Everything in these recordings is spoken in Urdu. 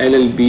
LLB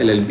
LLB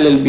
LLB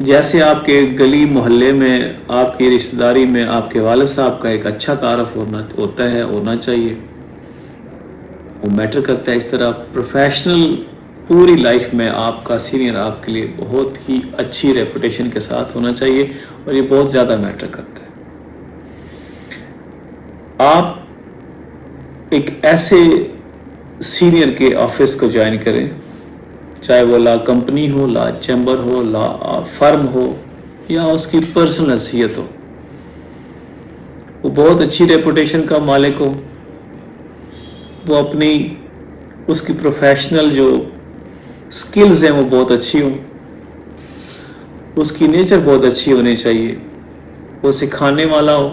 جیسے آپ کے گلی محلے میں، آپ کی رشتہ داری میں آپ کے والد صاحب کا ایک اچھا تعارف ہوتا ہے، ہونا چاہیے، وہ میٹر کرتا ہے. اس طرح پروفیشنل پوری لائف میں آپ کا سینئر آپ کے لیے بہت ہی اچھی ریپوٹیشن کے ساتھ ہونا چاہیے، اور یہ بہت زیادہ میٹر کرتا ہے. آپ ایک ایسے سینئر کے آفس کو جوائن کریں، چاہے وہ لا کمپنی ہو، لا چیمبر ہو، لا فرم ہو، یا اس کی پرسنل حیثیت ہو، وہ بہت اچھی ریپوٹیشن کا مالک ہو، وہ اپنی اس کی پروفیشنل جو سکلز ہیں وہ بہت اچھی ہوں، اس کی نیچر بہت اچھی ہونی چاہیے، وہ سکھانے والا ہو،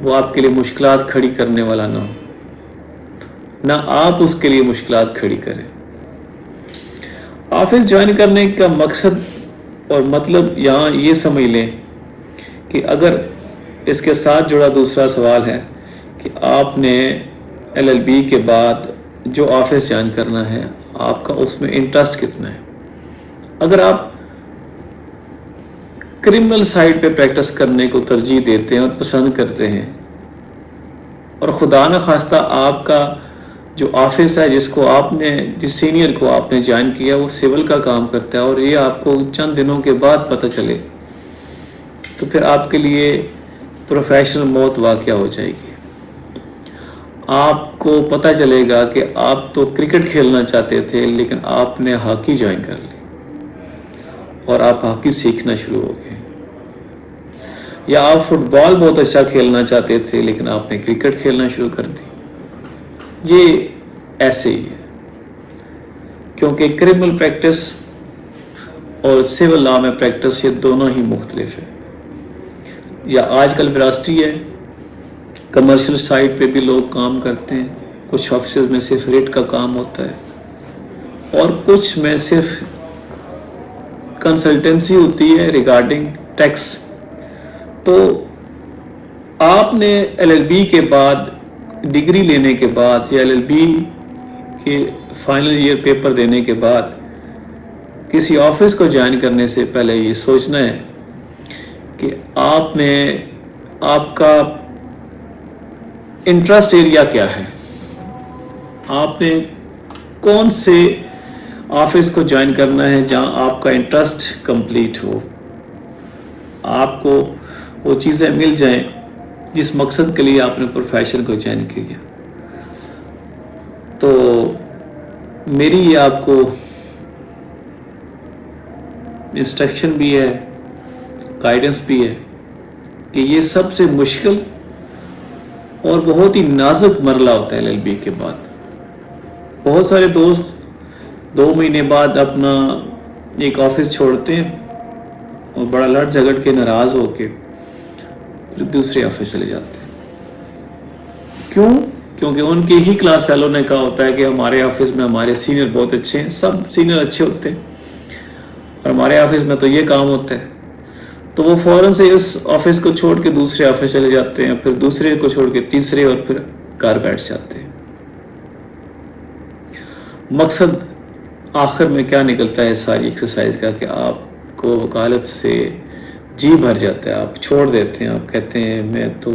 وہ آپ کے لیے مشکلات کھڑی کرنے والا نہ ہو، نہ آپ اس کے لیے مشکلات کھڑی کریں. آفس جوائن کرنے کا مقصد اور مطلب یہاں یہ سمجھ لیں کہ اگر اس کے ساتھ جڑا دوسرا سوال ہے کہ آپ نے LLB کے بعد جو آفس جوائن کرنا ہے، آپ کا اس میں انٹرسٹ کتنا ہے. اگر آپ کرمنل سائٹ پہ پریکٹس کرنے کو ترجیح دیتے ہیں اور پسند کرتے ہیں، اور خدا نہ خواستہ آپ کا جو آفس ہے جس سینئر کو آپ نے جوائن کیا وہ سول کا کام کرتا ہے، اور یہ آپ کو چند دنوں کے بعد پتہ چلے، تو پھر آپ کے لیے پروفیشنل موت واقع ہو جائے گی. آپ کو پتہ چلے گا کہ آپ تو کرکٹ کھیلنا چاہتے تھے لیکن آپ نے ہاکی جوائن کر لی، اور آپ ہاکی سیکھنا شروع ہو گئے. یا آپ فٹ بال بہت اچھا کھیلنا چاہتے تھے لیکن آپ نے کرکٹ کھیلنا شروع کر دی. یہ ایسے ہی ہے، کیونکہ کرمنل پریکٹس اور سول لا میں پریکٹس یہ دونوں ہی مختلف ہے. یا آج کل وراثتی ہے، کمرشل سائٹ پہ بھی لوگ کام کرتے ہیں، کچھ آفسز میں صرف ریٹ کا کام ہوتا ہے، اور کچھ میں صرف کنسلٹنسی ہوتی ہے ریگارڈنگ ٹیکس. تو آپ نے LLB کے بعد، ڈگری لینے کے بعد، یا LLB کے فائنل ایئر پیپر دینے کے بعد کسی آفس کو جوائن کرنے سے پہلے یہ سوچنا ہے کہ آپ کا انٹرسٹ ایریا کیا ہے، آپ نے کون سے آفس کو جوائن کرنا ہے جہاں آپ کا انٹرسٹ کمپلیٹ ہو، آپ کو وہ چیزیں مل جائیں جس مقصد کے لیے آپ نے پروفیشن کو جوائن کیا. تو میری یہ آپ کو انسٹرکشن بھی ہے، گائیڈنس بھی ہے کہ یہ سب سے مشکل اور بہت ہی نازک مرحلہ ہوتا ہے LLB کے بعد. بہت سارے دوست 2 مہینے بعد اپنا ایک آفس چھوڑتے ہیں اور بڑا لڑ جھگڑ کے ناراض ہو کے پھر دوسرے آفس چلے جاتے ہیں. کیوں؟ کیونکہ ان کے ہی کلاس فیلو نے کہا ہوتا ہے کہ ہمارے آفس میں ہمارے سینئر بہت اچھے ہیں، سب سینئر اچھے ہوتے ہیں، اور ہمارے آفس میں تو یہ کام ہوتا ہے. تو وہ فوراً سے اس آفس کو چھوڑ کے دوسرے آفس چلے جاتے ہیں، پھر دوسرے کو چھوڑ کے تیسرے، اور پھر گھر بیٹھ جاتے ہیں. مقصد آخر میں کیا نکلتا ہے ساری ایکسرسائز کا کہ آپ کو وکالت سے جی بھر جاتا ہے، آپ چھوڑ دیتے ہیں، آپ کہتے ہیں میں تو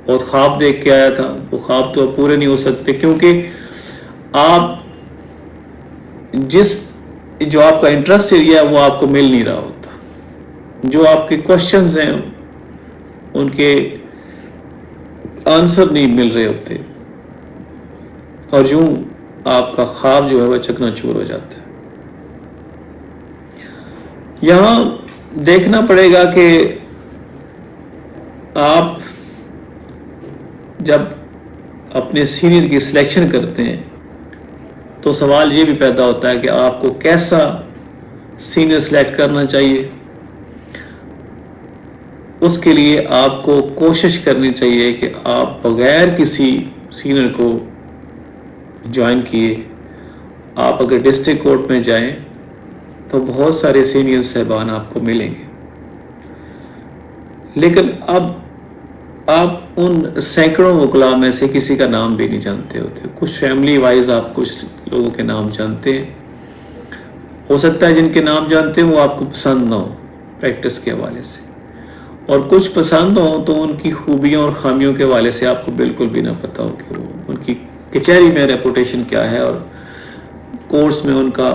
بہت خواب دیکھ کے آیا تھا، وہ خواب تو پورے نہیں ہو سکتے، کیونکہ آپ جو آپ کا انٹرسٹ ایریا ہے وہ آپ کو مل نہیں رہا ہوتا، جو آپ کے کوشچنز ہیں ان کے آنسر نہیں مل رہے ہوتے، اور یوں آپ کا خواب جو ہے وہ چکنا چور ہو جاتا ہے. یہاں دیکھنا پڑے گا کہ آپ جب اپنے سینئر کی سلیکشن کرتے ہیں تو سوال یہ بھی پیدا ہوتا ہے کہ آپ کو کیسا سینئر سلیکٹ کرنا چاہیے. اس کے لیے آپ کو کوشش کرنی چاہیے کہ آپ بغیر کسی سینئر کو جوائن کیے، آپ اگر ڈسٹرکٹ کورٹ میں جائیں تو بہت سارے سینئر صاحبان آپ کو ملیں گے، لیکن اب آپ ان سینکڑوں وکلاء میں سے کسی کا نام بھی نہیں جانتے ہوتے. کچھ فیملی وائز آپ کچھ لوگوں کے نام جانتے ہیں، ہو سکتا ہے جن کے نام جانتے ہیں وہ آپ کو پسند نہ ہو پریکٹس کے حوالے سے، اور کچھ پسند ہو تو ان کی خوبیوں اور خامیوں کے حوالے سے آپ کو بالکل بھی نہ پتا ہو کہ وہ ان کی کچہری میں ریپوٹیشن کیا ہے، اور کورس میں ان کا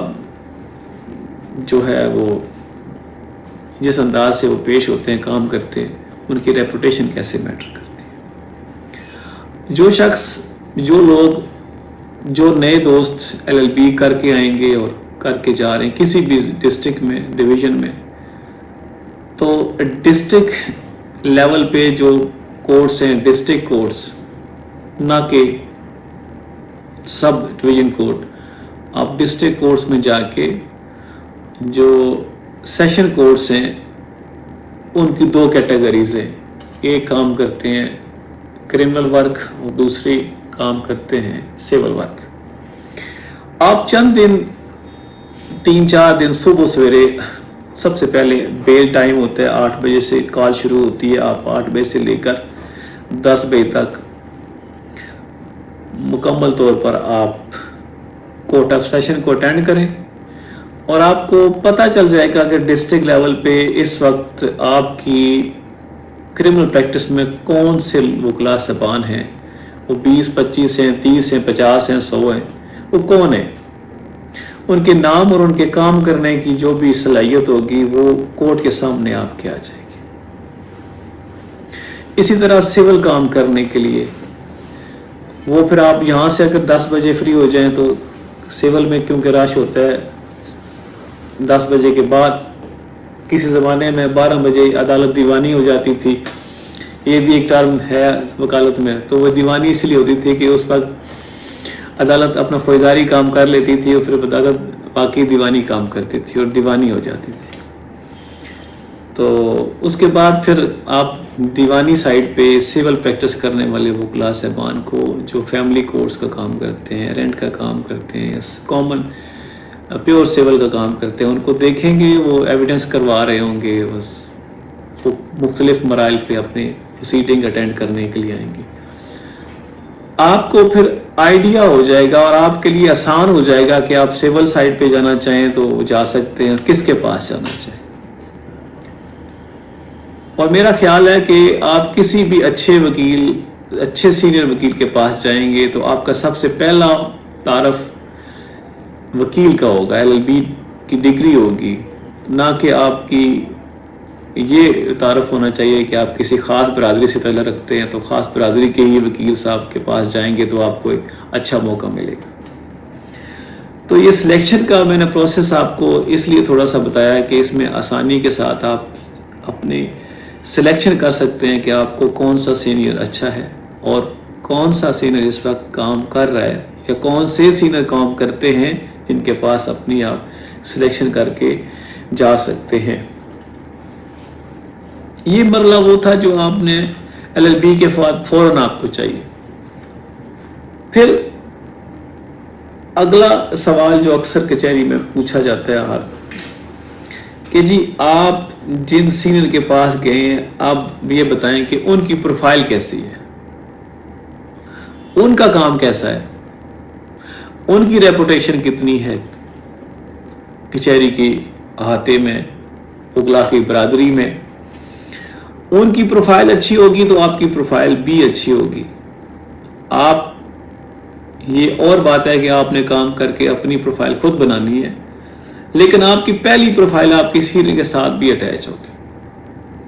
جو ہے وہ جس انداز سے وہ پیش ہوتے ہیں، کام کرتے ہیں، ان کی ریپوٹیشن کیسے میٹر کرتی ہے۔ جو شخص، جو لوگ، جو نئے دوست LLB کر کے آئیں گے اور کر کے جا رہے ہیں کسی بھی ڈسٹرکٹ میں، ڈویژن میں، تو ڈسٹرکٹ لیول پہ جو کورس ہیں، ڈسٹرکٹ کورس، نہ کہ سب ڈویژن کورٹ، آپ ڈسٹرکٹ کورس میں جا کے جو سیشن کورس ہیں ان کی دو کیٹیگریز ہیں، ایک کام کرتے ہیں کرمنل ورک اور دوسری کام کرتے ہیں سول ورک۔ آپ چند دن، 3-4 دن صبح سویرے، سب سے پہلے بیل ٹائم ہوتا ہے 8 بجے سے کال شروع ہوتی ہے، آپ 8 بجے سے لے کر 10 بجے تک مکمل طور پر آپ کورٹ آف سیشن کو اٹینڈ کریں، اور آپ کو پتہ چل جائے گا کہ ڈسٹرکٹ لیول پہ اس وقت آپ کی کرمنل پریکٹس میں کون سے وکلاء صاحبان ہیں، وہ 20-25 ہیں، 30 ہیں، 50 ہیں، 100 ہیں، وہ کون ہیں، ان کے نام اور ان کے کام کرنے کی جو بھی صلاحیت ہوگی وہ کورٹ کے سامنے آپ کے آ جائے گی۔ اسی طرح سول کام کرنے کے لیے وہ پھر آپ یہاں سے اگر 10 بجے فری ہو جائیں تو سول میں کیونکہ رش ہوتا ہے 10 بجے کے بعد، کسی زمانے میں 12 بجے عدالت دیوانی ہو جاتی تھی، یہ بھی ایک ٹرم ہے وکالت میں، تو وہ دیوانی اس لیے ہوتی تھی کہ اس وقت عدالت اپنا فوجداری کام کر لیتی تھی اور پھر عدالت باقی دیوانی کام کرتی تھی اور دیوانی ہو جاتی تھی۔ تو اس کے بعد پھر آپ دیوانی سائٹ پہ سول پریکٹس کرنے والے وکلاء صاحبان کو جو فیملی کورٹس کا کام کرتے ہیں، رینٹ کا کام کرتے ہیں، کامن پیور سول کا کام کرتے ہیں، ان کو دیکھیں گے وہ ایویڈنس کروا رہے ہوں گے، بس وہ مختلف مراحل پہ اپنے پروسیڈنگ اٹینڈ کرنے کے لیے آئیں گے۔ آپ کو پھر آئیڈیا ہو جائے گا اور آپ کے لیے آسان ہو جائے گا کہ آپ سول سائٹ پہ جانا چاہیں تو جا سکتے ہیں اور کس کے پاس جانا چاہیں۔ اور میرا خیال ہے کہ آپ کسی بھی اچھے وکیل، اچھے سینئر وکیل کے پاس جائیں گے تو آپ کا سب سے پہلا تعارف وکیل کا ہوگا، LLB کی ڈگری ہوگی، نہ کہ آپ کی یہ تعارف ہونا چاہیے کہ آپ کسی خاص برادری سے تعلق رکھتے ہیں تو خاص برادری کے ہی وکیل صاحب کے پاس جائیں گے تو آپ کو ایک اچھا موقع ملے گا۔ تو یہ سلیکشن کا میں نے پروسیس آپ کو اس لیے تھوڑا سا بتایا کہ اس میں آسانی کے ساتھ آپ اپنی سلیکشن کر سکتے ہیں کہ آپ کو کون سا سینئر اچھا ہے اور کون سا سینئر اس وقت کام کر رہا ہے، یا کون سے سینئر کام کرتے ہیں جن کے پاس اپنی آپ سلیکشن کر کے جا سکتے ہیں۔ یہ مرحلہ وہ تھا جو آپ نے LLB کے فوراً آپ کو چاہیے۔ پھر اگلا سوال جو اکثر کچہری میں پوچھا جاتا ہے کہ جی آپ جن سینئر کے پاس گئے ہیں آپ یہ بتائیں کہ ان کی پروفائل کیسی ہے، ان کا کام کیسا ہے، ان کی ریپوٹیشن کتنی ہے کچہری کی احاطے میں، وکلاء کی برادری میں۔ ان کی پروفائل اچھی ہوگی تو آپ کی پروفائل بھی اچھی ہوگی۔ آپ، یہ اور بات ہے کہ آپ نے کام کر کے اپنی پروفائل خود بنانی ہے، لیکن آپ کی پہلی پروفائل آپ کے سینئر کے ساتھ بھی اٹیچ ہوگی۔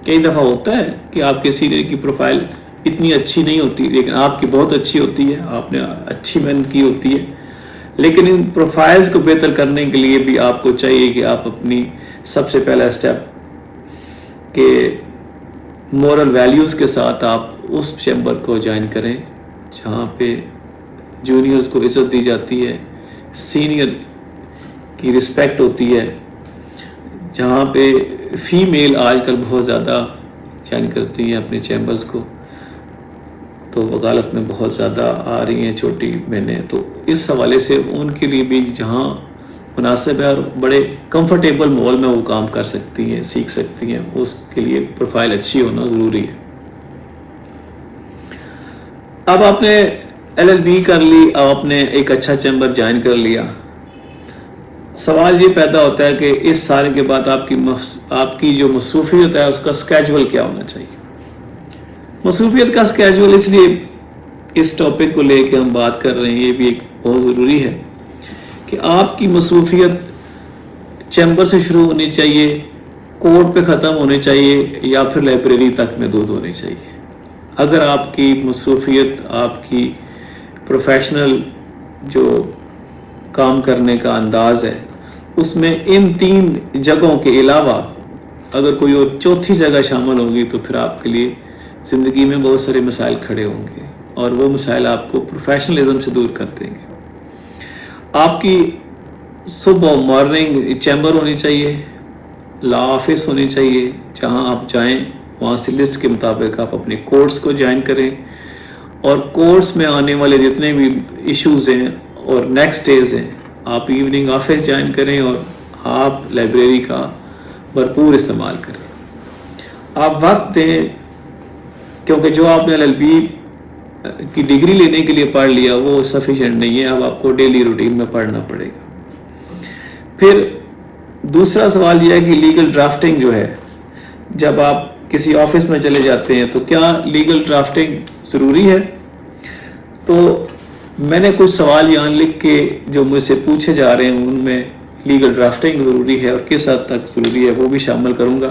کئی دفعہ ہوتا ہے کہ آپ کے سینئر کی پروفائل اتنی اچھی نہیں ہوتی لیکن آپ کی بہت اچھی ہوتی ہے، آپ نے اچھی محنت کی ہوتی ہے، لیکن ان پروفائلز کو بہتر کرنے کے لیے بھی آپ کو چاہیے کہ آپ اپنی سب سے پہلا اسٹیپ کہ مورل ویلیوز کے ساتھ آپ اس چیمبر کو جوائن کریں جہاں پہ جونیئرز کو عزت دی جاتی ہے، سینئر کی رسپیکٹ ہوتی ہے، جہاں پہ فیمیل آج کل بہت زیادہ جوائن کرتی ہیں اپنے چیمبرز کو، تو وکالت میں بہت زیادہ آ رہی ہیں چھوٹی بہنیں، تو اس حوالے سے ان کے لیے بھی جہاں مناسب ہے اور بڑے کمفرٹیبل ماحول میں وہ کام کر سکتی ہیں، سیکھ سکتی ہیں، اس کے لیے پروفائل اچھی ہونا ضروری ہے۔ اب آپ نے LLB کر لی، اب آپ نے ایک اچھا چیمبر جوائن کر لیا، سوال یہ پیدا ہوتا ہے کہ اس سال کے بعد آپ کی جو مصروفیت ہے اس کا اسکیجول کیا ہونا چاہیے. مصروفیت کا اسکیجول اس لیے اس ٹاپک کو لے کے ہم بات کر رہے ہیں، یہ بھی ایک بہت ضروری ہے کہ آپ کی مصروفیت چیمبر سے شروع ہونی چاہیے، کورٹ پہ ختم ہونے چاہیے، یا پھر لائبریری تک محدود ہونی چاہیے. اگر آپ کی مصروفیت، آپ کی پروفیشنل جو کام کرنے کا انداز ہے اس میں ان 3 جگہوں کے علاوہ اگر کوئی اور چوتھی جگہ شامل ہوگی تو پھر آپ کے لیے زندگی میں بہت سارے مسائل کھڑے ہوں گے، اور وہ مسائل آپ کو پروفیشنلزم سے دور کر دیں گے. آپ کی صبح مارننگ چیمبر ہونی چاہیے، لا آفس ہونی چاہیے، جہاں آپ جائیں وہاں سے لسٹ کے مطابق آپ اپنے کورس کو جوائن کریں، اور کورس میں آنے والے جتنے بھی ایشوز ہیں اور نیکسٹ ڈیز ہیں آپ ایوننگ آفس جوائن کریں، اور آپ لائبریری کا بھرپور استعمال کریں. آپ وقت دیں، کیونکہ جو آپ نے LLB کی ڈگری لینے کے لیے پڑھ لیا وہ سفیشینٹ نہیں ہے، اب آپ کو ڈیلی روٹین میں پڑھنا پڑے گا. پھر دوسرا سوال یہ ہے کہ لیگل ڈرافٹنگ جو ہے، جب آپ کسی آفس میں چلے جاتے ہیں تو کیا لیگل ڈرافٹنگ ضروری ہے؟ تو میں نے کچھ سوال یہاں لکھ کے جو مجھ سے پوچھے جا رہے ہیں ان میں لیگل ڈرافٹنگ ضروری ہے اور کس حد تک ضروری ہے وہ بھی شامل کروں گا.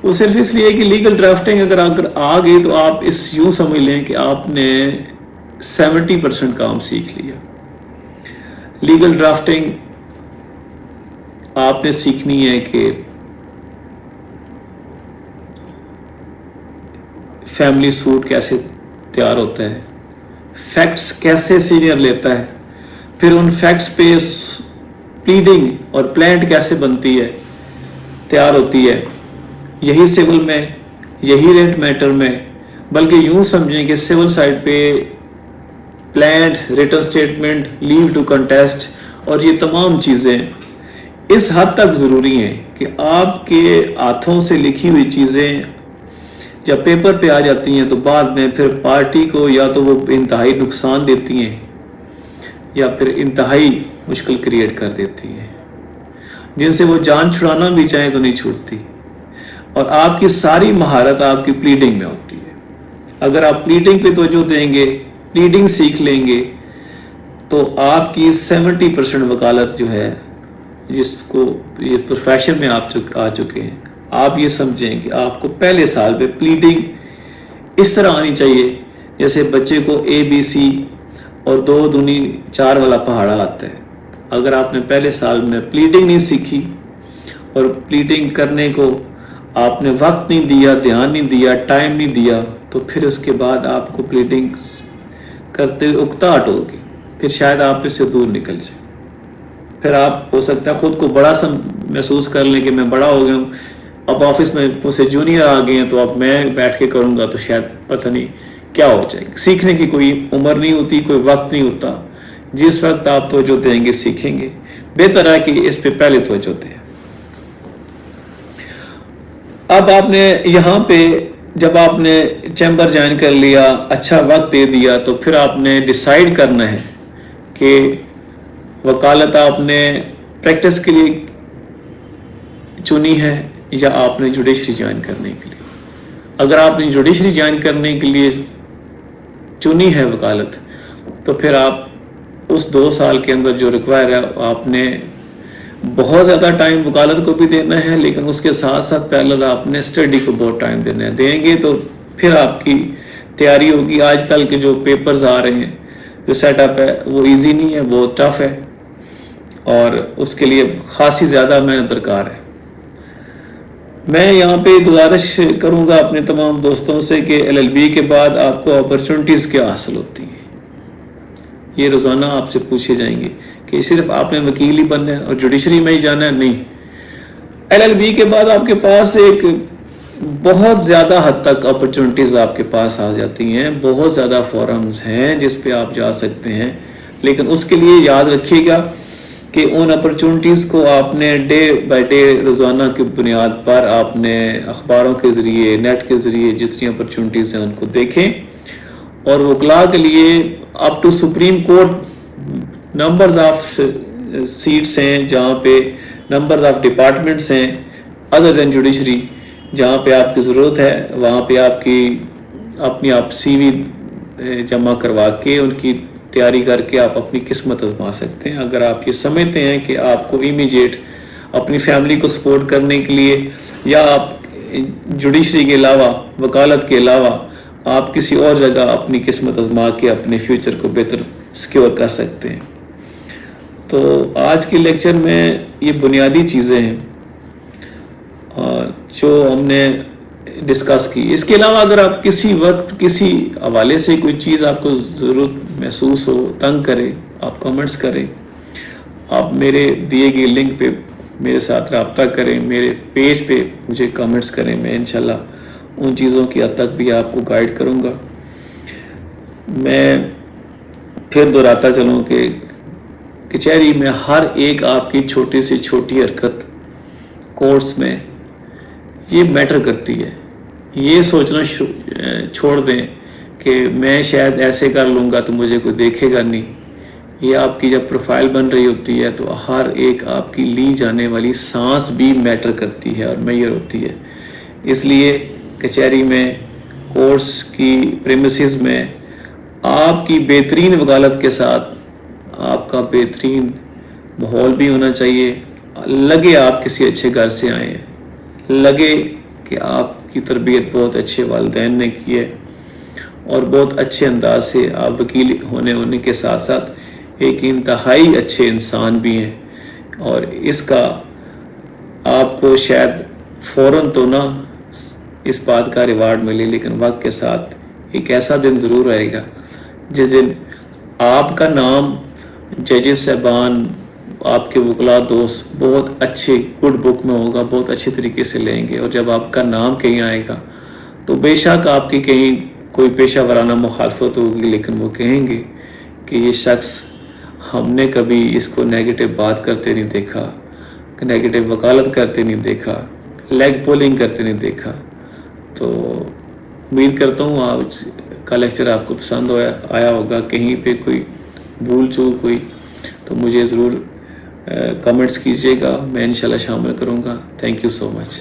وہ صرف اس لیے کہ لیگل ڈرافٹنگ اگر آ گئی تو آپ اس یوں سمجھ لیں کہ آپ نے 70% کام سیکھ لیا. لیگل ڈرافٹنگ آپ نے سیکھنی ہے کہ فیملی سوٹ کیسے تیار ہوتا ہے، فیکٹس کیسے سینئر لیتا ہے، پھر ان فیکٹس پہ پلیڈنگ اور پلینٹ کیسے بنتی ہے، تیار ہوتی ہے. یہی سول میں، یہی ریٹ میٹر میں، بلکہ یوں سمجھیں کہ سول سائڈ پہ plaint, written statement, leave to contest اور یہ تمام چیزیں اس حد تک ضروری ہیں کہ آپ کے ہاتھوں سے لکھی ہوئی چیزیں جب پیپر پہ آ جاتی ہیں تو بعد میں پھر پارٹی کو یا تو وہ انتہائی نقصان دیتی ہیں یا پھر انتہائی مشکل کریٹ کر دیتی ہیں، جن سے وہ جان چھڑانا بھی چاہیں تو نہیں چھوٹتی. اور آپ کی ساری مہارت آپ کی پلیڈنگ میں ہوتی ہے. اگر آپ پلیڈنگ پہ توجہ دیں گے، پلیڈنگ سیکھ لیں گے تو آپ کی 70% وکالت جو ہے، جس کو یہ پروفیشن میں آپ آ چکے ہیں، آپ یہ سمجھیں کہ آپ کو پہلے سال پہ پلیڈنگ اس طرح آنی چاہیے جیسے بچے کو ABC اور 2 دونی 4 والا پہاڑا آتا ہے. اگر آپ نے پہلے سال میں پلیڈنگ نہیں سیکھی اور پلیڈنگ کرنے کو آپ نے وقت نہیں دیا، دھیان نہیں دیا، ٹائم نہیں دیا، تو پھر اس کے بعد آپ کو پلیڈنگ کرتے اکتاہٹ ہوگی، پھر شاید آپ اس سے دور نکل جائیں. پھر آپ ہو سکتا ہے خود کو بڑا سا محسوس کر لیں کہ میں بڑا ہو گیا ہوں، اب آفس میں مجھ سے جونیئر آ گئے ہیں تو اب میں بیٹھ کے کروں گا تو شاید پتہ نہیں کیا ہو جائے گا. سیکھنے کی کوئی عمر نہیں ہوتی، کوئی وقت نہیں ہوتا. جس وقت آپ توجہ دیں گے سیکھیں گے. بہتر ہے کہ اس پہ پہلے توجہ دیں. اب آپ نے یہاں پہ جب آپ نے چیمبر جوائن کر لیا، اچھا وقت دے دیا، تو پھر آپ نے ڈیسائیڈ کرنا ہے کہ وکالت آپ نے پریکٹس کے لیے چنی ہے یا آپ نے جوڈیشری جوائن کرنے کے لیے. اگر آپ نے جوڈیشری جوائن کرنے کے لیے چنی ہے وکالت تو پھر آپ اس 2 سال کے اندر جو ریکوائر ہے آپ نے بہت زیادہ ٹائم وکالت کو بھی دینا ہے، لیکن اس کے ساتھ ساتھ پیرلل آپ نے اسٹڈی کو بہت ٹائم دینا ہے. دیں گے تو پھر آپ کی تیاری ہوگی. آج کل کے جو پیپرز آ رہے ہیں، جو سیٹ اپ ہے وہ ایزی نہیں ہے، بہت ٹف ہے اور اس کے لیے خاصی زیادہ محنت درکار ہے. میں یہاں پہ گزارش کروں گا اپنے تمام دوستوں سے کہ LLB کے بعد آپ کو اپرچونٹیز کیا حاصل ہوتی ہیں. یہ روزانہ آپ سے پوچھے جائیں گے کہ صرف آپ نے وکیل ہی بننا ہے اور جوڈیشری میں ہی جانا ہے. نہیں، LLB کے بعد آپ کے پاس ایک بہت زیادہ حد تک اپرچونٹیز آپ کے پاس آ جاتی ہیں. بہت زیادہ فورمز ہیں جس پہ آپ جا سکتے ہیں، لیکن اس کے لیے یاد رکھیے گا کہ ان اپرچونٹیز کو آپ نے ڈے بائی ڈے روزانہ کی بنیاد پر آپ نے اخباروں کے ذریعے، نیٹ کے ذریعے جتنی اپرچونٹیز ہیں ان کو دیکھیں. اور وکلاء کے لیے up to supreme court numbers of seats ہیں جہاں پہ نمبرز آف ڈپارٹمنٹس ہیں ادر دین جوڈیشری، جہاں پہ آپ کی ضرورت ہے وہاں پہ آپ کی اپنی آپ سی وی جمع کروا کے ان کی تیاری کر کے آپ اپنی قسمت آزما سکتے ہیں۔ اگر آپ یہ سمجھتے ہیں کہ آپ کو امیجیٹ اپنی فیملی کو سپورٹ کرنے کے لیے یا آپ جوڈیشری کے علاوہ وکالت کے علاوہ آپ کسی اور جگہ اپنی قسمت آزما کے اپنے فیوچر کو بہتر سیکیور کر سکتے ہیں۔ تو آج کے لیکچر میں یہ بنیادی چیزیں ہیں جو ہم نے ڈسکس کی۔ اس کے علاوہ اگر آپ کسی وقت کسی حوالے سے کوئی چیز آپ کو ضرورت محسوس ہو، تنگ کرے، آپ کامنٹس کریں، آپ میرے دیے گئے لنک پہ میرے ساتھ رابطہ کریں، میرے پیج پہ مجھے کامنٹس کریں، میں انشاءاللہ ان چیزوں کی حد تک بھی آپ کو گائیڈ کروں گا۔ میں پھر دہراتا چلوں کہ کچہری میں ہر ایک آپ کی چھوٹی سے چھوٹی حرکت کورس میں یہ میٹر کرتی ہے۔ یہ سوچنا چھوڑ دیں کہ میں شاید ایسے کر لوں گا تو مجھے کوئی دیکھے گا نہیں۔ یہ آپ کی جب پروفائل بن رہی ہوتی ہے تو ہر ایک آپ کی لی جانے والی سانس بھی میٹر کرتی ہے اور میئر ہوتی ہے۔ اس لیے کچہری میں کورس کی پریمیسز میں آپ کی بہترین وکالت کے ساتھ آپ کا بہترین ماحول بھی ہونا چاہیے۔ لگے آپ کسی اچھے گھر سے آئے ہیں، لگے کہ آپ کی تربیت بہت اچھے والدین نے کی ہے اور بہت اچھے انداز سے آپ وکیل ہونے کے ساتھ ساتھ ایک انتہائی اچھے انسان بھی ہیں، اور اس کا آپ کو شاید فوراً تو نہ اس بات کا ریوارڈ ملے، لیکن وقت کے ساتھ ایک ایسا دن ضرور آئے گا جس دن آپ کا نام ججز صاحبان، آپ کے وکلاء دوست بہت اچھے گڈ بک میں ہوگا، بہت اچھے طریقے سے لیں گے، اور جب آپ کا نام کہیں آئے گا تو بے شک آپ کی کہیں کوئی پیشہ ورانہ مخالفت ہوگی، لیکن وہ کہیں گے کہ یہ شخص ہم نے کبھی اس کو نیگیٹو بات کرتے نہیں دیکھا، نیگیٹو وکالت کرتے نہیں دیکھا، لیگ پولنگ کرتے نہیں دیکھا۔ تو امید کرتا ہوں آج کا لیکچر آپ کو پسند آیا ہوگا۔ کہیں پہ کوئی بھول چوک ہوئی تو مجھے ضرور کمنٹس کیجیے گا، میں انشاءاللہ شامل کروں گا۔ Thank you so much.